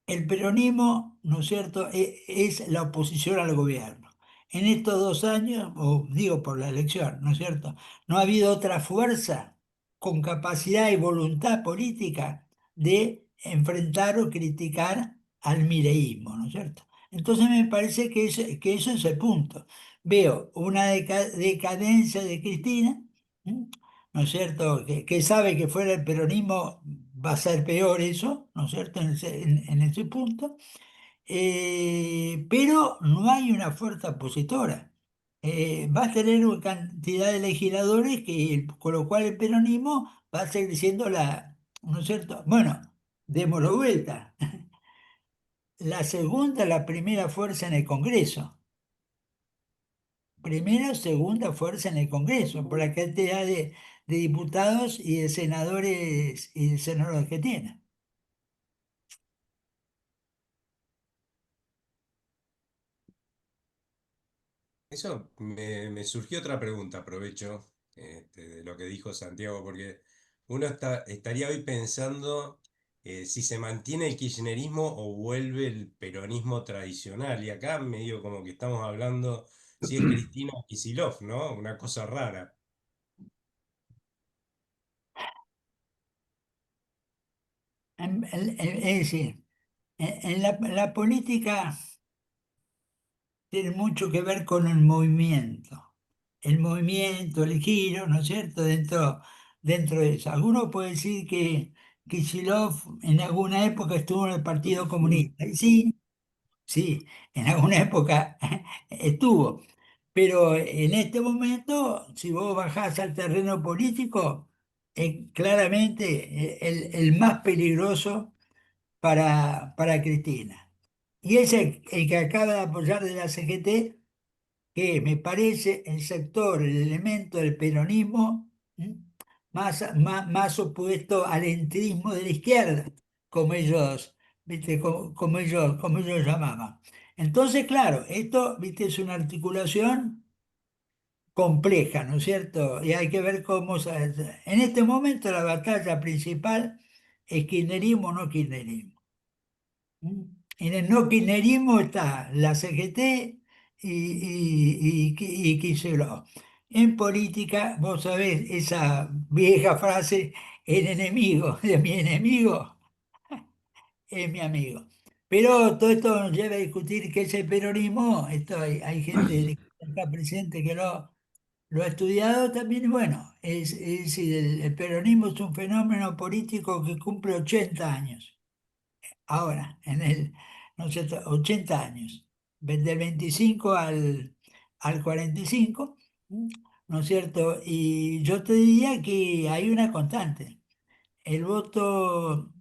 El peronismo, ¿no es cierto?, es la oposición al gobierno. En estos 2 años, o digo por la elección, ¿no es cierto?, no ha habido otra fuerza con capacidad y voluntad política de enfrentar o criticar al mileísmo, ¿no es cierto? Entonces me parece que eso es el punto. Veo una decadencia de Cristina, ¿m? ¿No es cierto?, que sabe que fuera el peronismo va a ser peor eso, ¿no es cierto?, en ese punto, pero no hay una fuerza opositora. Va a tener una cantidad de legisladores con lo cual el peronismo va a seguir siendo ¿no es cierto? Bueno, démoslo vuelta. La segunda, la primera fuerza en el Congreso. Primera o segunda fuerza en el Congreso, por la cantidad de diputados y de senadores que tiene. Eso me surgió otra pregunta, aprovecho de lo que dijo Santiago, porque uno estaría hoy pensando si se mantiene el kirchnerismo o vuelve el peronismo tradicional. Y acá medio como que estamos hablando si es Cristina o Kicillof, ¿no? Una cosa rara. Es decir, en la política tiene mucho que ver con el movimiento. El movimiento, el giro, ¿no es cierto? Dentro de eso. Algunos pueden decir que Kicillof en alguna época estuvo en el Partido Comunista. Y sí, sí, en alguna época estuvo. Pero en este momento, si vos bajás al terreno político, es claramente el más peligroso para Cristina. Y es el que acaba de apoyar de la CGT, que me parece el sector, el elemento del peronismo ¿m? Más opuesto al entrismo de la izquierda, como ellos, ¿viste? Como ellos llamaban. Entonces, claro, esto, ¿viste? Es una articulación compleja, ¿no es cierto? Y hay que ver cómo. En este momento la batalla principal es kirchnerismo o no kirchnerismo. En el no kirchnerismo está la CGT y Kicillof. En política, vos sabés esa vieja frase, el enemigo de mi enemigo es mi amigo. Pero todo esto nos lleva a discutir qué es el peronismo. Esto hay gente acá presente que lo ha estudiado también. Y bueno, es decir, el peronismo es un fenómeno político que cumple 80 años. Ahora, no sé, 80 años, del 25 al 45, ¿m? ¿No es cierto? Y yo te diría que hay una constante. El voto,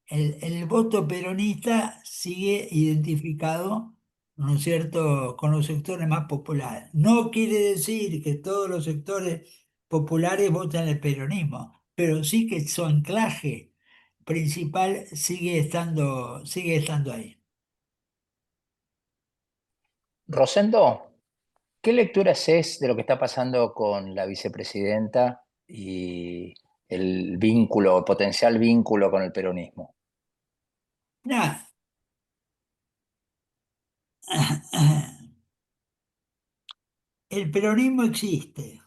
el voto peronista sigue identificado, ¿no es cierto?, con los sectores más populares. No quiere decir que todos los sectores populares votan el peronismo, pero sí que su anclaje principal sigue estando ahí. Rosendo, ¿qué lectura haces de lo que está pasando con la vicepresidenta y el vínculo, potencial vínculo con el peronismo? Mirá, el peronismo existe.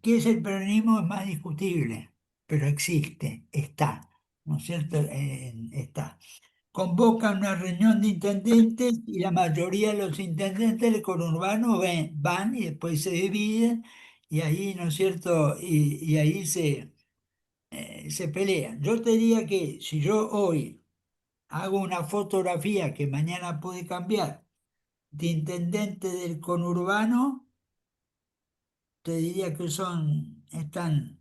¿Qué es el peronismo? Es más discutible, pero existe, está, ¿no es cierto? Está. Convocan una reunión de intendentes y la mayoría de los intendentes del conurbano van y después se dividen y ahí, ¿no es cierto? Y ahí se pelean. Yo te diría que si yo hoy hago una fotografía que mañana puede cambiar de intendente del conurbano, te diría que están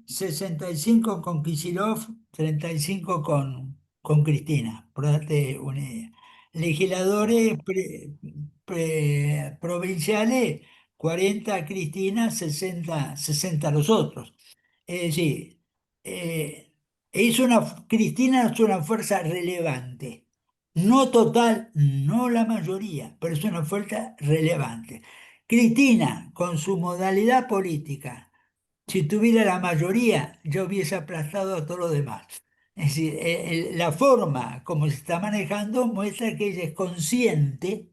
65 con Kicillof, 35 con Cristina, por darte una idea. Legisladores provinciales, 40 Cristina, 60 los otros. Es decir, Cristina es una fuerza relevante. No total, no la mayoría, pero es una fuerza relevante. Cristina, con su modalidad política, si tuviera la mayoría, yo hubiese aplastado a todos los demás. Es decir, la forma como se está manejando muestra que ella es consciente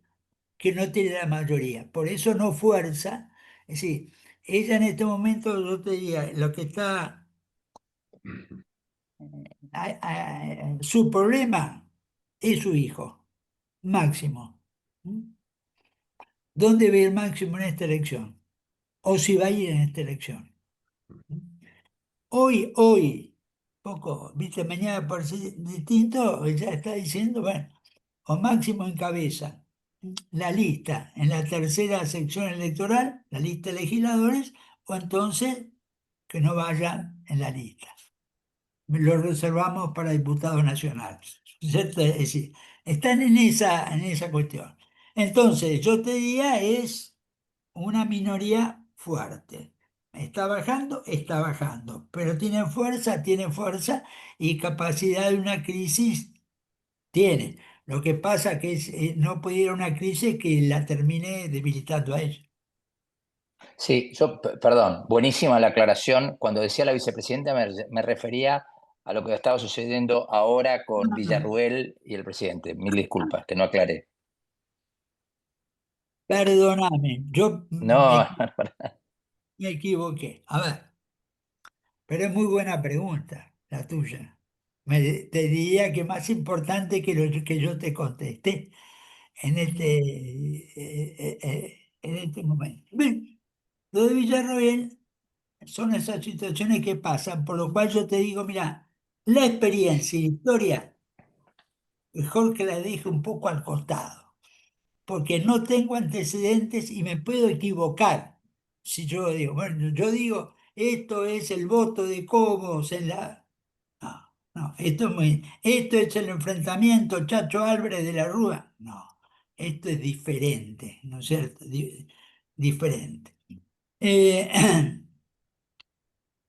que no tiene la mayoría. Por eso no fuerza. Es decir, ella en este momento, yo te diría, lo que está. Su problema es su hijo, Máximo. ¿Mm? ¿Dónde ve el Máximo en esta elección? O si va a ir en esta elección. Hoy, poco, viste, mañana por ser distinto, ya está diciendo, bueno, o Máximo encabeza la lista en la tercera sección electoral, la lista de legisladores, o entonces que no vayan en la lista. Lo reservamos para diputados nacionales, ¿cierto? Es decir, están en esa cuestión. Entonces, yo te diría, es una minoría fuerte. Está bajando, pero tiene fuerza y capacidad de una crisis tiene. Lo que pasa que no puede ir a una crisis que la termine debilitando a ella. Sí, perdón, buenísima la aclaración. Cuando decía la vicepresidenta me refería a lo que estaba sucediendo ahora con Villarruel y el presidente. Mil disculpas, que no aclaré. Perdóname, yo No, me equivoqué. A ver, Pero es muy buena pregunta, la tuya. Te diría que más importante que lo que yo te contesté en este momento. Bien, lo de Villarroel son esas situaciones que pasan, por lo cual yo te digo, mira, la experiencia y la historia, mejor que la deje un poco al costado, porque no tengo antecedentes y me puedo equivocar. Si yo digo, bueno, yo digo, esto es el voto de Cobos en la... No, no, esto es el enfrentamiento Chacho Álvarez de la Rúa. No, esto es diferente, ¿no es cierto? Diferente. Eh,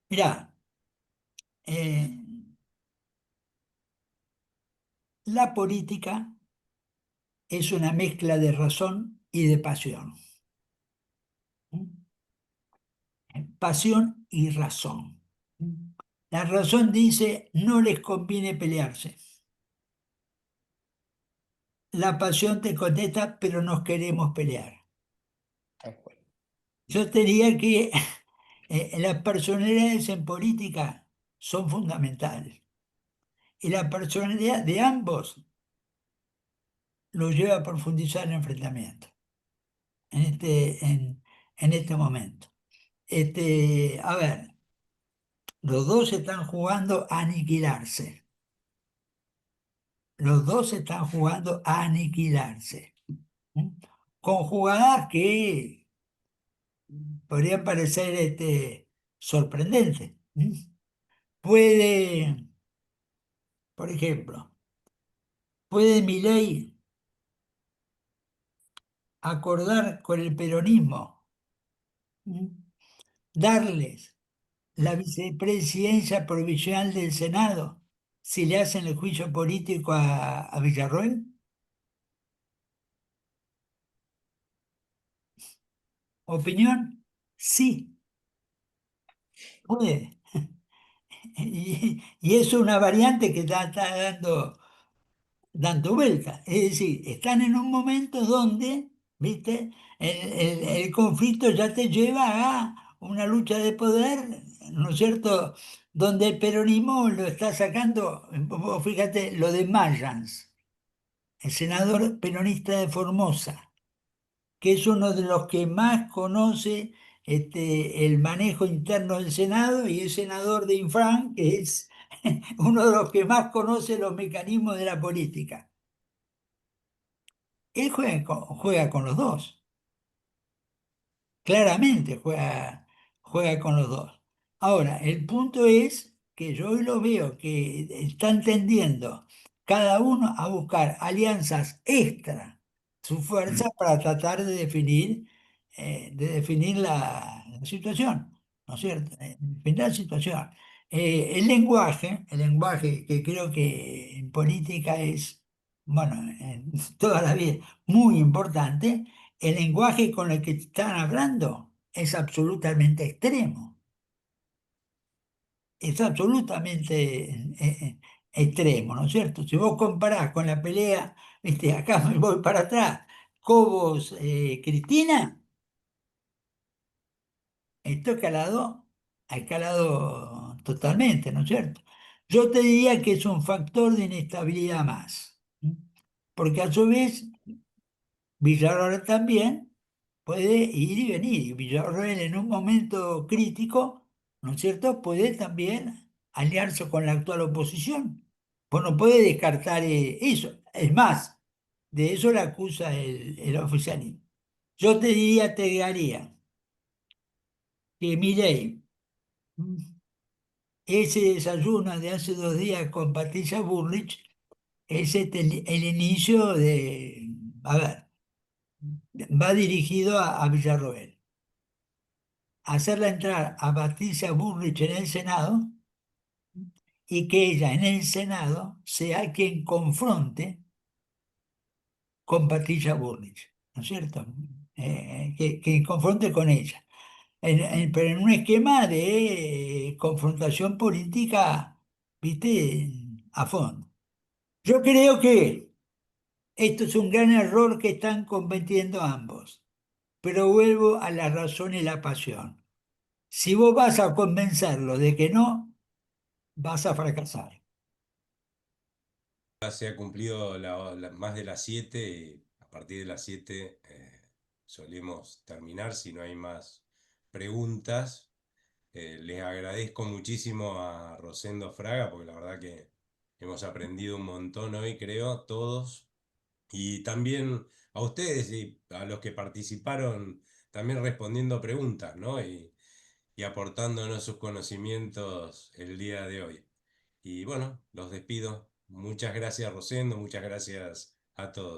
Mirá, eh, la política es una mezcla de razón y de pasión. ¿Mm? Pasión y razón. ¿Mm? La razón dice, no les conviene pelearse. La pasión te contesta, pero nos queremos pelear. Yo te diría que las personalidades en política son fundamentales. Y la personalidad de ambos lo lleva a profundizar el enfrentamiento en este momento. A ver, los dos están jugando a aniquilarse. Los dos están jugando a aniquilarse. ¿Mm? Con jugadas que podrían parecer sorprendentes. ¿Mm? Puede, por ejemplo, puede Milei acordar con el peronismo, ¿Mm? darles la vicepresidencia provisional del Senado si le hacen el juicio político a Villarroel. ¿Opinión? Sí, puede. Y es una variante que está dando vuelta. Es decir, están en un momento donde, ¿viste? El conflicto ya te lleva a una lucha de poder, ¿no es cierto? Donde el peronismo lo está sacando, vos fíjate, lo de Mayans, el senador peronista de Formosa, que es uno de los que más conoce el manejo interno del Senado y es senador de Infran, que es uno de los que más conoce los mecanismos de la política. Él juega con los dos, claramente juega con los dos. Ahora, el punto es que yo hoy lo veo que están tendiendo cada uno a buscar alianzas extra, su fuerza para tratar de definir la situación, ¿no es cierto? Definir la situación. El lenguaje que creo que en política es, bueno, en toda la vida, muy importante, el lenguaje con el que están hablando es absolutamente extremo, es absolutamente extremo, ¿no es cierto? Si vos comparás con la pelea, acá me voy para atrás, Cobos, Cristina, esto ha escalado totalmente, ¿no es cierto? Yo te diría que es un factor de inestabilidad más, ¿m? Porque a su vez Villarroel también puede ir y venir. Y Villarroel en un momento crítico, ¿no es cierto?, puede también aliarse con la actual oposición. Pues no puede descartar eso. Es más, de eso le acusa el oficialismo. Yo te diría, te diría que Milei, mm, ese desayuno de hace 2 días con Patricia Bullrich, es el inicio de, a ver, va dirigido a Villarroel. Hacerla entrar a Patricia Bullrich en el Senado y que ella en el Senado sea quien confronte con Patricia Bullrich, ¿no es cierto? Que confronte con ella. Pero en un esquema de confrontación política, ¿viste? A fondo. Yo creo que esto es un gran error que están cometiendo ambos, pero vuelvo a la razón y la pasión. Si vos vas a convencerlo de que no, vas a fracasar. Ya se ha cumplido más de las 7 y a partir de las 7 solemos terminar si no hay más preguntas. Les agradezco muchísimo a Rosendo Fraga porque la verdad que hemos aprendido un montón hoy, creo, todos. Y también a ustedes y a los que participaron también respondiendo preguntas, ¿no? Y aportándonos sus conocimientos el día de hoy. Y bueno, los despido. Muchas gracias, Rosendo, muchas gracias a todos.